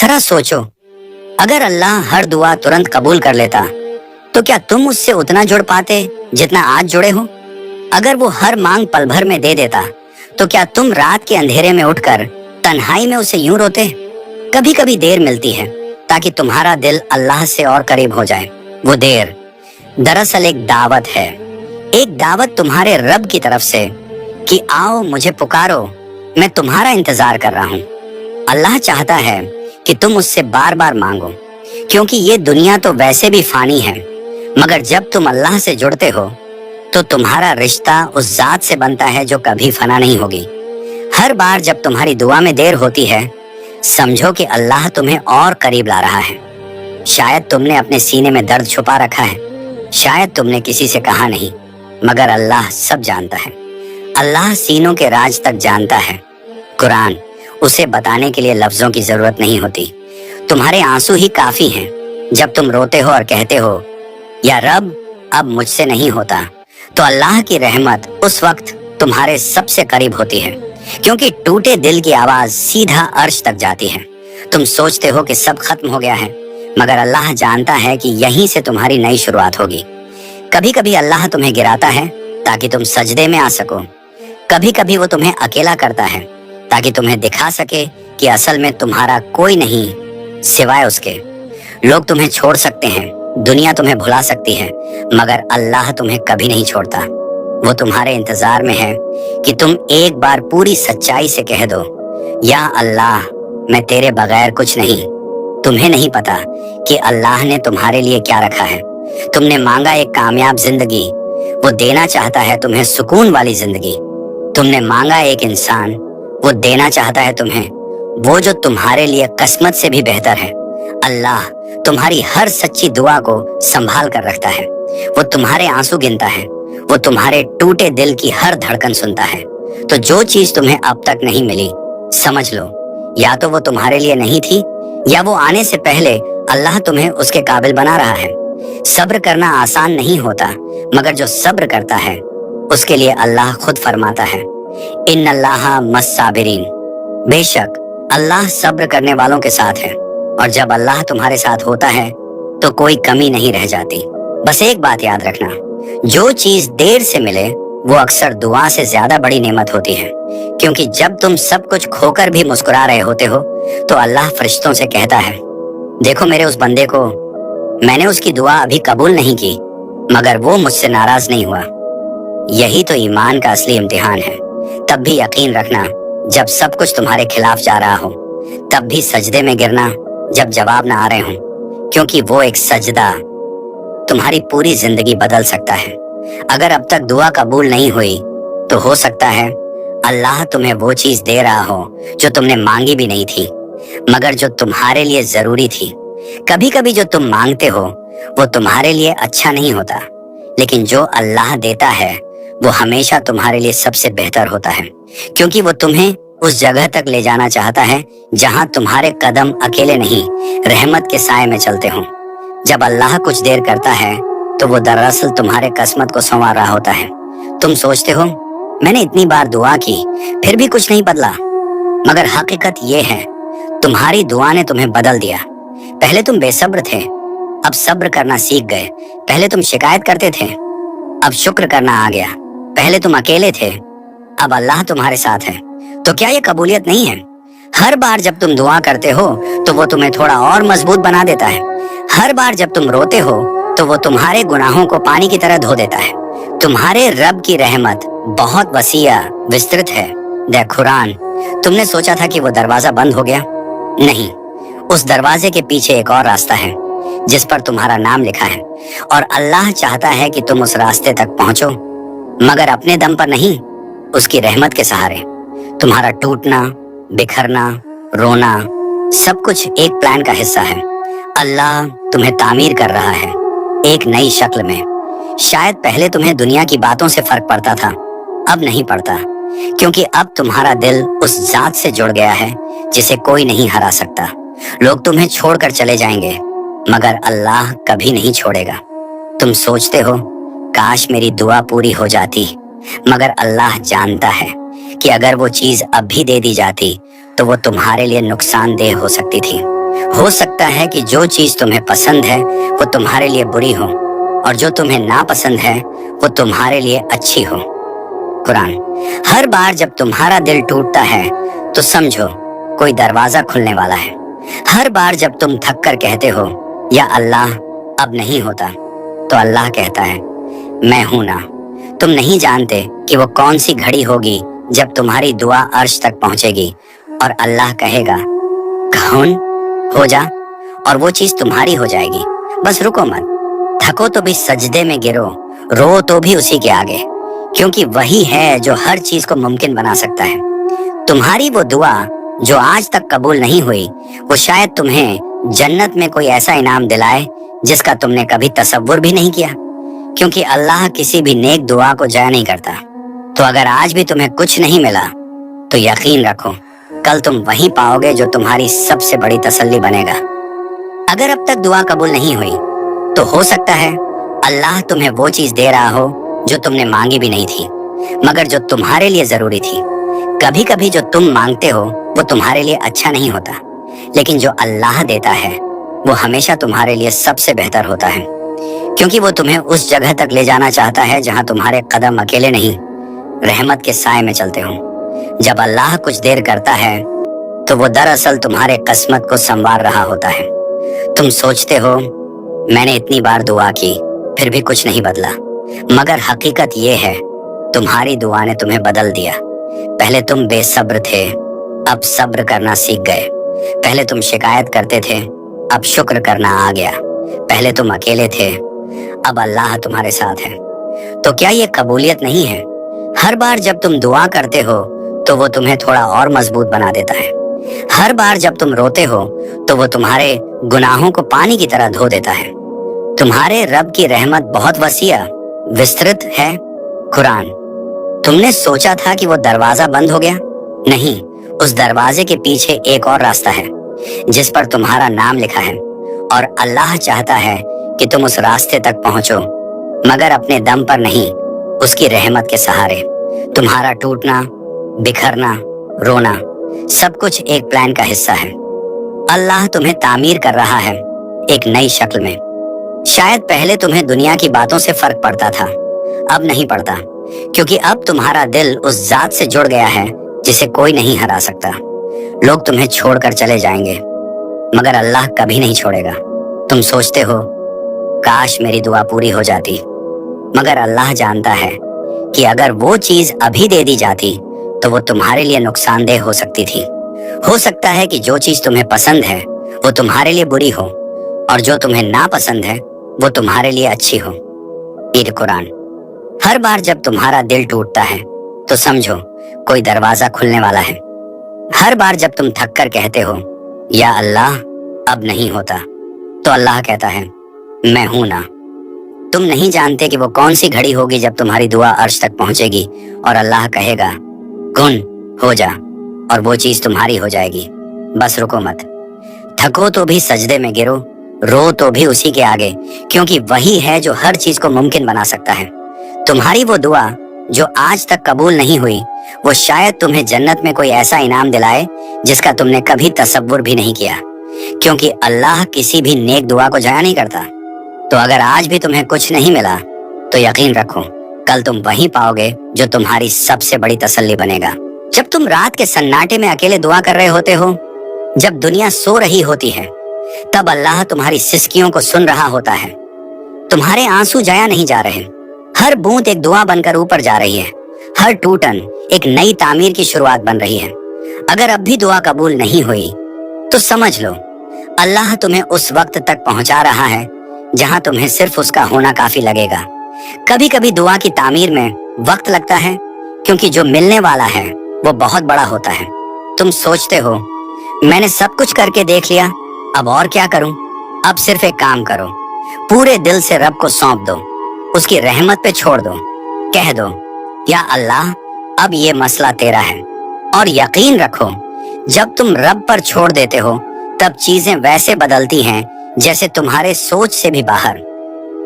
जरा सोचो, अगर अल्लाह हर दुआ तुरंत कबूल कर लेता तो क्या तुम उससे उतना जुड़ पाते जितना आज जुड़े हो? अगर वो हर मांग पल भर में दे देता तो क्या तुम रात के अंधेरे में उठकर तन्हाई में उसे यूं रोते? कभी कभी देर मिलती है ताकि तुम्हारा दिल अल्लाह से और करीब हो जाए। वो देर दरअसल एक दावत है, एक दावत तुम्हारे रब की तरफ से कि आओ मुझे पुकारो, मैं तुम्हारा इंतजार कर रहा हूँ। अल्लाह चाहता है कि तुम उससे बार बार मांगो, क्योंकि ये दुनिया तो वैसे भी फानी है, मगर जब तुम अल्लाह से जुड़ते हो तो तुम्हारा रिश्ता उस जात से बनता है जो कभी फना नहीं होगी। हर बार जब तुम्हारी दुआ में देर होती है, समझो कि अल्लाह तुम्हें और करीब ला रहा है। शायद तुमने अपने सीने में दर्द छुपा रखा है, शायद तुमने किसी से कहा नहीं, मगर अल्लाह सब जानता है। अल्लाह सीनों के राज तक जानता है। कुरान, उसे बताने के लिए लफ्जों की जरूरत नहीं होती। तुम्हारे आंसू ही काफी हैं। जब तुम रोते हो और कहते हो या रब अब मुझसे नहीं होता, तो अल्लाह की रहमत उस वक्त तुम्हारे सबसे करीब होती है, क्योंकि टूटे दिल की आवाज सीधा अर्श तक जाती है। तुम सोचते हो कि सब खत्म हो गया है, मगर अल्लाह जानता है कि यहीं से तुम्हारी नई शुरुआत होगी। कभी कभी अल्लाह तुम्हें गिराता है ताकि तुम सजदे में आ सको। कभी कभी वो तुम्हें अकेला करता है ताकि तुम्हें दिखा सके कि असल में तुम्हारा कोई नहीं सिवाय उसके। लोग तुम्हें छोड़ सकते हैं, दुनिया तुम्हें भुला सकती है, मगर अल्लाह तुम्हें कभी नहीं छोड़ता। वो तुम्हारे इंतजार में है कि तुम एक बार पूरी सच्चाई से कह दो, या अल्लाह मैं तेरे बगैर कुछ नहीं। तुम्हें नहीं पता कि अल्लाह ने तुम्हारे लिए क्या रखा है। तुमने मांगा एक कामयाब जिंदगी, वो देना चाहता है तुम्हें सुकून वाली जिंदगी। तुमने मांगा एक इंसान, वो देना चाहता है तुम्हें वो जो तुम्हारे लिए किस्मत से भी बेहतर है। अल्लाह तुम्हारी हर सच्ची दुआ को संभाल कर रखता है। वो तुम्हारे आंसू गिनता है, वो तुम्हारे टूटे दिल की हर धड़कन सुनता है। तो जो चीज तुम्हें अब तक नहीं मिली, समझ लो या तो वो तुम्हारे लिए नहीं थी, या वो आने से पहले अल्लाह तुम्हें उसके काबिल बना रहा है। सब्र करना आसान नहीं होता, मगर जो सब्र करता है उसके लिए अल्लाह खुद फरमाता है, इन्नल्लाहा मस्साबिरीन। बेशक अल्लाह सब्र करने वालों के साथ है, और जब अल्लाह तुम्हारे साथ होता है तो कोई कमी नहीं रह जाती। बस एक बात याद रखना, जो चीज देर से मिले वो अक्सर दुआ से ज्यादा बड़ी नेमत होती है, क्योंकि जब तुम सब कुछ खोकर भी मुस्कुरा रहे होते हो तो अल्लाह फरिश्तों से कहता है, देखो मेरे उस बंदे को, मैंने उसकी दुआ अभी कबूल नहीं की, मगर वो मुझसे नाराज नहीं हुआ। यही तो ईमान का असली इम्तिहान है। तब भी यकीन रखना, जब सब कुछ तुम्हारे खिलाफ जा रहा हो, तब भी सजदे में गिरना जब जवाब ना आ रहे हो, क्योंकि वो एक सजदा तुम्हारी पूरी जिंदगी बदल सकता है। अगर अब तक दुआ कबूल नहीं हुई तो हो सकता है अल्लाह तुम्हें वो चीज दे रहा हो जो तुमने मांगी भी नहीं थी, मगर जो तुम्हारे लिए जरूरी थी। कभी कभी जो तुम मांगते हो वो तुम्हारे लिए अच्छा नहीं होता, लेकिन जो अल्लाह देता है वो हमेशा तुम्हारे लिए सबसे बेहतर होता है, क्योंकि वो तुम्हें उस जगह तक ले जाना चाहता है जहां तुम्हारे कदम अकेले नहीं, रहमत के साए में चलते हों। जब अल्लाह कुछ देर करता है तो वो दरअसल तुम्हारे किस्मत को संवार रहा होता है। तुम सोचते हो मैंने इतनी बार दुआ की फिर भी कुछ नहीं बदला, मगर हकीकत ये है तुम्हारी दुआ ने तुम्हें बदल दिया। पहले तुम बेसब्र थे, अब सब्र करना सीख गए। पहले तुम शिकायत करते थे, अब शुक्र करना आ गया। पहले तुम अकेले थे, अब अल्लाह तुम्हारे साथ है। तो क्या ये कबूलियत नहीं है? हर बार जब तुम दुआ करते हो तो वो तुम्हें थोड़ा और मजबूत बना देता है। हर बार जब तुम रोते हो तो वो तुम्हारे गुनाहों को पानी की तरह धो देता है। तुम्हारे रब की रहमत बहुत वसीया विस्तृत है। देख कुरान, तुमने सोचा था कि वो दरवाजा बंद हो गया? नहीं, उस दरवाजे के पीछे एक और रास्ता है जिस पर तुम्हारा नाम लिखा है, और अल्लाह चाहता है कि तुम उस रास्ते तक पहुंचो, मगर अपने दम पर नहीं, उसकी रहमत के सहारे। तुम्हारा टूटना, बिखरना, रोना, सब कुछ एक प्लान का हिस्सा है। अल्लाह तुम्हें तामीर कर रहा है एक नई शक्ल में। शायद पहले तुम्हें दुनिया की बातों से फर्क पड़ता था, अब नहीं पड़ता, क्योंकि अब तुम्हारा दिल उस जात से जुड़ गया है जिसे कोई नहीं हरा सकता। लोग तुम्हें छोड़कर चले जाएंगे, मगर अल्लाह कभी नहीं छोड़ेगा। तुम सोचते हो काश मेरी दुआ पूरी हो जाती, मगर अल्लाह जानता है कि अगर वो चीज अब भी दे दी जाती तो वो तुम्हारे लिए नुकसानदेह हो सकती थी। हो सकता है कि जो चीज तुम्हें पसंद है वो तुम्हारे लिए बुरी हो और जो तुम्हें नापसंद है वो तुम्हारे लिए अच्छी हो। कुरान। हर बार जब तुम्हारा दिल टूटता है तो समझो कोई दरवाजा खुलने वाला है। हर बार जब तुम थक कर कहते हो या अल्लाह अब नहीं होता, तो अल्लाह कहता है मैं हूं ना। तुम नहीं जानते कि वो कौन सी घड़ी होगी जब तुम्हारी दुआ अर्श तक पहुंचेगी और अल्लाह कहेगा कौन हो जा, और वो चीज तुम्हारी हो जाएगी। बस रुको मत, थको तो भी सजदे में गिरो, रो तो भी उसी के आगे, क्योंकि वही है जो हर चीज को मुमकिन बना सकता है। तुम्हारी वो दुआ जो आज तक कबूल नहीं हुई, वो शायद तुम्हें जन्नत में कोई ऐसा इनाम दिलाए जिसका तुमने कभी तसव्वुर भी नहीं किया, क्योंकि अल्लाह किसी भी नेक दुआ को जाया नहीं करता। तो अगर आज भी तुम्हें कुछ नहीं मिला तो यकीन रखो कल तुम वही पाओगे जो तुम्हारी सबसे बड़ी तसल्ली बनेगा। अगर अब तक दुआ कबूल नहीं हुई तो हो सकता है अल्लाह तुम्हें वो चीज दे रहा हो जो तुमने मांगी भी नहीं थी, मगर जो तुम्हारे लिए जरूरी थी। कभी कभी जो तुम मांगते हो वो तुम्हारे लिए अच्छा नहीं होता, लेकिन जो अल्लाह देता है वो हमेशा तुम्हारे लिए सबसे बेहतर होता है, क्योंकि वो तुम्हें उस जगह तक ले जाना चाहता है जहां तुम्हारे कदम अकेले नहीं, रहमत के साए में चलते हो। जब अल्लाह कुछ देर करता है तो वो दरअसल तुम्हारे किस्मत को संवार रहा होता है। तुम सोचते हो मैंने इतनी बार दुआ की फिर भी कुछ नहीं बदला, मगर हकीकत ये है तुम्हारी दुआ ने तुम्हें बदल दिया। पहले तुम बेसब्र थे, अब सब्र करना सीख गए। पहले तुम शिकायत करते थे, अब शुक्र करना आ गया। पहले तुम अकेले थे, अब अल्लाह तुम्हारे साथ है। तो क्या ये कबूलियत नहीं है? हर बार जब तुम दुआ करते हो तो वो तुम्हें थोड़ा और मजबूत बना देता है। हर बार जब तुम रोते हो तो वो तुम्हारे गुनाहों को पानी की तरह धो देता है। तुम्हारे रब की रहमत बहुत वसीया विस्तृत है। कुरान। तुमने सोचा था कि वो दरवाजा बंद हो गया? नहीं, उस दरवाजे के पीछे एक और रास्ता है जिस पर तुम्हारा नाम लिखा है, और अल्लाह चाहता है कि तुम उस रास्ते तक पहुंचो, मगर अपने दम पर नहीं, उसकी रहमत के सहारे। तुम्हारा टूटना, बिखरना, रोना सब कुछ एक प्लान का हिस्सा है। अल्लाह तुम्हें तामीर कर रहा है एक नई शक्ल में। शायद पहले तुम्हें दुनिया की बातों से फर्क पड़ता था, अब नहीं पड़ता, क्योंकि अब तुम्हारा दिल उस जात से जुड़ गया है जिसे कोई नहीं हरा सकता। लोग तुम्हें छोड़कर चले जाएंगे, मगर अल्लाह कभी नहीं छोड़ेगा। तुम सोचते हो काश मेरी दुआ पूरी हो जाती, मगर अल्लाह जानता है कि अगर वो चीज अभी दे दी जाती तो वो तुम्हारे लिए नुकसानदेह हो सकती थी। हो सकता है कि जो चीज तुम्हें पसंद है वो तुम्हारे लिए बुरी हो और जो तुम्हें नापसंद है वो तुम्हारे लिए अच्छी हो। ईद कुरान। हर बार जब तुम्हारा दिल टूटता है तो समझो कोई दरवाजा खुलने वाला है। हर बार जब तुम थक कर कहते हो या अल्लाह अब नहीं होता, तो अल्लाह कहता है मैं हूं ना। तुम नहीं जानते कि वो कौन सी घड़ी होगी जब तुम्हारी दुआ अर्श तक पहुंचेगी और अल्लाह कहेगा कुन हो जा, और वो चीज तुम्हारी हो जाएगी। बस रुको मत, थको तो भी सजदे में गिरो, रो तो भी उसी के आगे, क्योंकि वही है जो हर चीज को मुमकिन बना सकता है। तुम्हारी वो दुआ जो आज तक कबूल नहीं हुई, वो शायद तुम्हें जन्नत में कोई ऐसा इनाम दिलाए जिसका तुमने कभी तसव्वुर भी नहीं किया, क्योंकि अल्लाह किसी भी नेक दुआ को जाया नहीं करता। तो अगर आज भी तुम्हें कुछ नहीं मिला तो यकीन रखो कल तुम वही पाओगे जो तुम्हारी सबसे बड़ी तसल्ली बनेगा। जब तुम रात के सन्नाटे में अकेले दुआ कर रहे होते हो, जब दुनिया सो रही होती है, तब अल्लाह तुम्हारी सिसकियों को सुन रहा होता है। तुम्हारे आंसू जाया नहीं जा रहे, हर बूंद एक दुआ बनकर ऊपर जा रही है, हर टूटन एक नई तामीर की शुरुआत बन रही है। अगर अब भी दुआ कबूल नहीं हुई तो समझ लो अल्लाह तुम्हें उस वक्त तक पहुंचा रहा है जहां तुम्हें सिर्फ उसका होना काफी लगेगा। कभी कभी दुआ की तामीर में वक्त लगता है, क्योंकि जो मिलने वाला है वो बहुत बड़ा होता है। तुम सोचते हो मैंने सब कुछ करके देख लिया, अब और क्या करूं? अब सिर्फ एक काम करो, पूरे दिल से रब को सौंप दो, उसकी रहमत पे छोड़ दो, कह दो या अल्लाह अब ये मसला तेरा है। और यकीन रखो जब तुम रब पर छोड़ देते हो तब चीजें वैसे बदलती हैं जैसे तुम्हारे सोच से भी बाहर।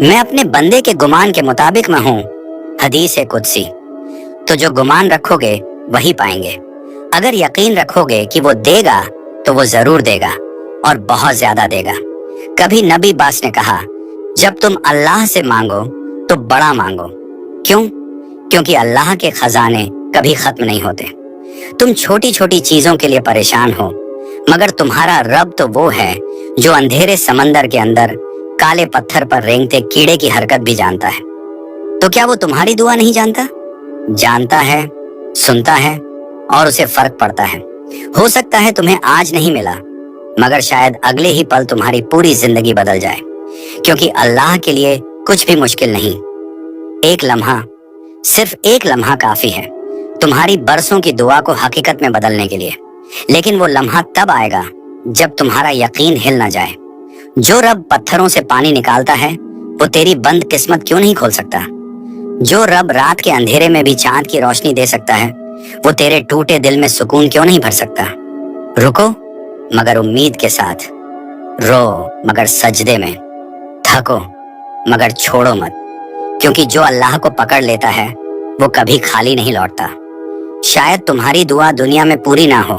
मैं अपने बंदे के गुमान के मुताबिक मैं हूँ, हदीस है कुदसी। तो जो गुमान रखोगे वही पाएंगे। अगर यकीन रखोगे कि वो देगा तो वो जरूर देगा, और बहुत ज्यादा देगा। कभी नबी बास ने कहा, जब तुम अल्लाह से मांगो तो बड़ा मांगो। क्यों? क्योंकि अल्लाह के खजाने कभी खत्म नहीं होते। तुम छोटी छोटी चीजों के लिए परेशान हो, मगर तुम्हारा रब तो वो है जो अंधेरे समंदर के अंदर काले पत्थर पर रेंगते कीड़े की हरकत भी जानता है। तो क्या वो तुम्हारी दुआ नहीं जानता? जानता है, सुनता है और उसे फर्क पड़ता है। हो सकता है तुम्हें आज नहीं मिला, मगर शायद अगले ही पल तुम्हारी पूरी जिंदगी बदल जाए, क्योंकि अल्लाह के लिए कुछ भी मुश्किल नहीं। एक लम्हा, सिर्फ एक लम्हा काफी है तुम्हारी बरसों की दुआ को हकीकत में बदलने के लिए। लेकिन वो लम्हा तब आएगा जब तुम्हारा यकीन हिल ना जाए। जो रब पत्थरों से पानी निकालता है वो तेरी बंद किस्मत क्यों नहीं खोल सकता? जो रब रात के अंधेरे में भी चांद की रोशनी दे सकता है वो तेरे टूटे दिल में सुकून क्यों नहीं भर सकता? रुको मगर उम्मीद के साथ, रो मगर सजदे में, थको मगर छोड़ो मत, क्योंकि जो अल्लाह को पकड़ लेता है वो कभी खाली नहीं लौटता। शायद तुम्हारी दुआ दुनिया में पूरी ना हो,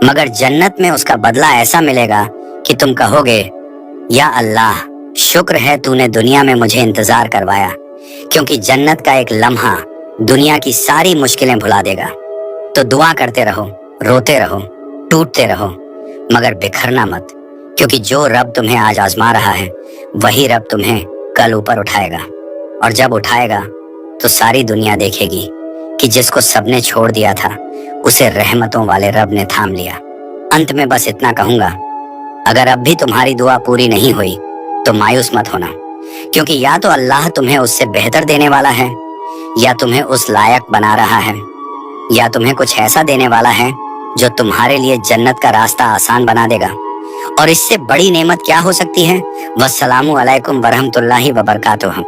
मगर जन्नत में उसका बदला ऐसा मिलेगा कि तुम कहोगे, या अल्लाह शुक्र है तूने दुनिया में मुझे इंतजार करवाया, क्योंकि जन्नत का एक लम्हा दुनिया की सारी मुश्किलें भुला देगा। तो दुआ करते रहो, रोते रहो, टूटते रहो, मगर बिखरना मत, क्योंकि जो रब तुम्हें आज आजमा रहा है वही रब तुम्हें कल ऊपर उठाएगा। और जब उठाएगा तो सारी दुनिया देखेगी कि जिसको सबने छोड़ दिया था उसे रहमतों वाले रब ने थाम लिया। अंत में बस इतना कहूंगा, अगर अब भी तुम्हारी दुआ पूरी नहीं हुई तो मायूस मत होना, क्योंकि या तो अल्लाह तुम्हें उससे बेहतर देने वाला है, या तुम्हें उस लायक बना रहा है, या तुम्हें कुछ ऐसा देने वाला है जो तुम्हारे लिए जन्नत का रास्ता आसान बना देगा। और इससे बड़ी नेमत क्या हो सकती है? वस्सलामु अलैकुम वरहमतुल्लाहि वबरकातुहू।